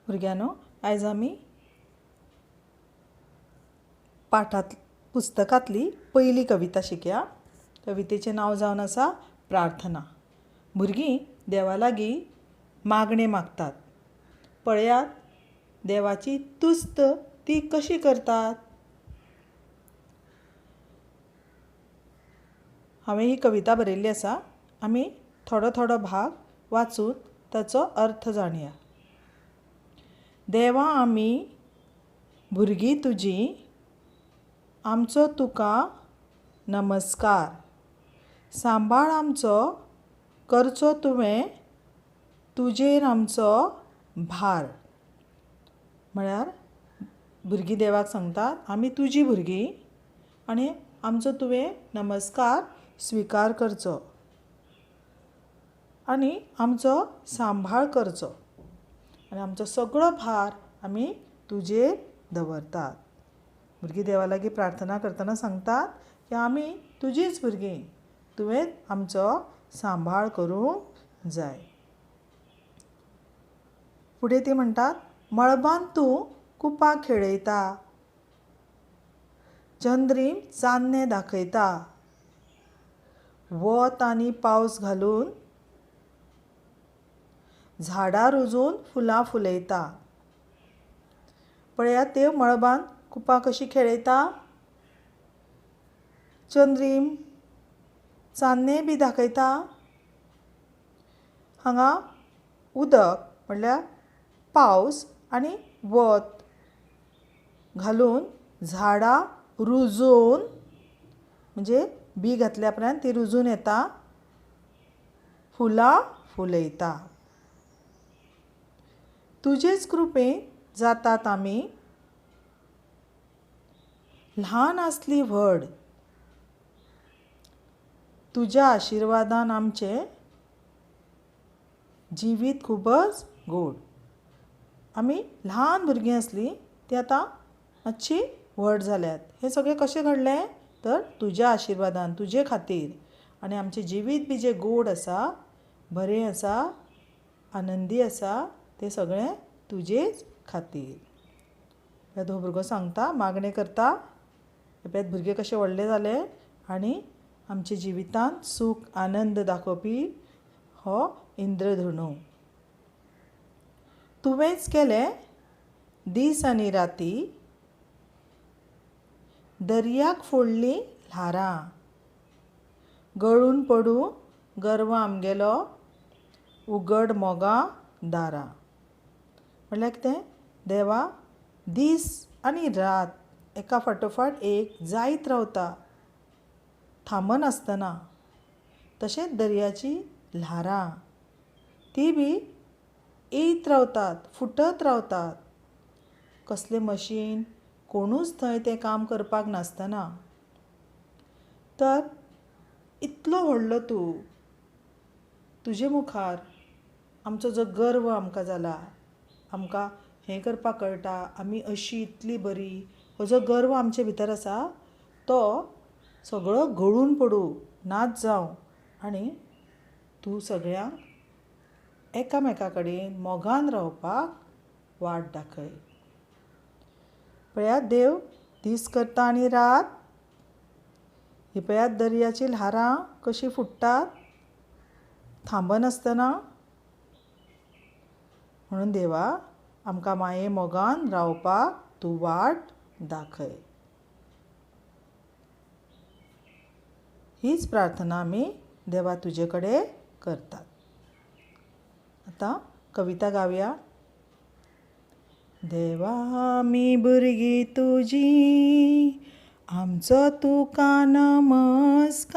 भुरग्यानो, आयज आमी पुस्तकांतली पयली कविता शिकया. कवितेचें नांव जावन आसा प्रार्थना. भुरगीं देवा लागीं मागणें मागतात. पळयात देवाची तुस्त ती कशी करतात. हांवें ही कविता बरयल्ली आसा. आमी थोडो थोडो भाग वाचून ताचो अर्थ जाणया. देवा, आमी भुरगीं तुजीं, आमचो तुका नमस्कार. सांबाळ आमचो, करचो तुवें तुजेर आमचो भार. म्हळ्यार भुरगीं देवाक सांगतात, आमी तुजीं भुरगीं आनी आमचो तुवें नमस्कार स्विकार करचो आनी आमचो सांबाळ करचो आनी आमचो सगळो भार आमी तुजेर दवरतात. भुरगीं देवा लागीं प्रार्थना करतना सांगतात की आमी तुजींच भुरगीं, तुवें आमचो सांबाळ करूंक जाय. फुडें ती म्हणटात, मळबांत तूं कुपां खेळयता, चंद्रीम चान्नें दाखयता, वत आनी पावस घालून झाडां रुजून फुलां फुलयता. पळयात त्यो मळबांत कुपां कशीं खेळयता. चंद्रीम चान्नें बी दाखयता. हांगा उदक म्हणल्यार पावस आनी वत घालून झाडां रुजून, म्हणजे बी घातल्या उपरांत ती रुजून येता, फुलां फुलयता. तुजेच कृपेन जातात आमी, ल्हान आसली व्हड. तुज्या आशिर्वादान आमचें जिवीत खूबच गोड. आमी ल्हान भुरगीं आसलीं तीं आतां मातशीं व्हड जाल्यात. हें सगळें कशें घडलें तर तुज्या आशिर्वादान, तुजे खातीर. आनी आमचें जिवीत बी जें गोड आसा, बरें आसा, आनंदी आसा, तें सगळें तुजेच खातीर. हो भुरगो सांगता, मागणें करता. पळयात भुरगे कशे व्हडले जाले आनी आमच्या जिवितांत सूख आनंद दाखोवपी हो इंद्रधनू. तुवेंच केलें दीस आनी राती, दर्याक फोडलीं ल्हारां. गळून पडूं गर्व आमगेलो, उगड मोगां दारां. म्हणल्यार कितें, देवा दीस आनी रात एका फाटोफाट एक जायत रावता, थांबनासतना. तशेंच दर्याची ल्हारां, ती बी येयत रावतात, फुटत रावतात. कसलें मशीन, कोणूच थंय तें काम करपाक नासतना. तर इतलो व्हडलो तूं, तुजे मुखार आमचो जो गर्व आमकां जाला, आमकां हें करपाक कळटा, आमी अशीं इतलीं बरीं, हो जो गर्व आमचे भितर आसा तो सगळो गळून पडूं, नाच जावं आनी तूं सगळ्यांक एकामेका कडेन मोगान रावपाक वाट दाखय. पळयात देव दीस करता आनी रात. ही पळयात दर्याची ल्हारां कशीं फुट्टात, थांबनासतना. म्हणून देवा आमकां माये मोगान रावपाक तूं वाट दाखय. हीच प्रार्थना आमी देवा तुजे कडेन करतात. आतां कविता गावया. देवा, आमी भुरगीं तुजीं, आमचो तुका नमस्कार.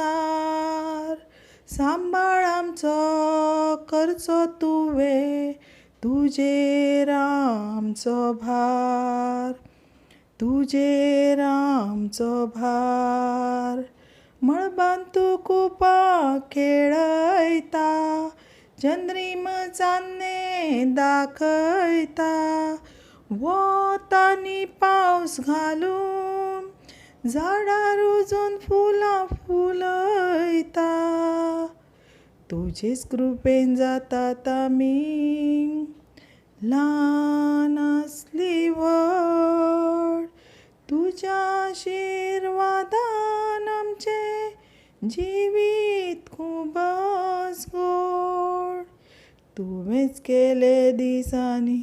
सांबाळ आमचो, करचो तुवें तुजेर आमचो भार. तुजेर आमचो भार. मळबांत तूं कुपां खेळयता, चंद्रीम चान्नें दाखयता, वत आनी पावस घालून झाडां रुजून फुलां फुलयता. तुजेच कृपेन जातात आमी, ल्हान जिवीत खूबच गोड तुवेंच केले दिसांनी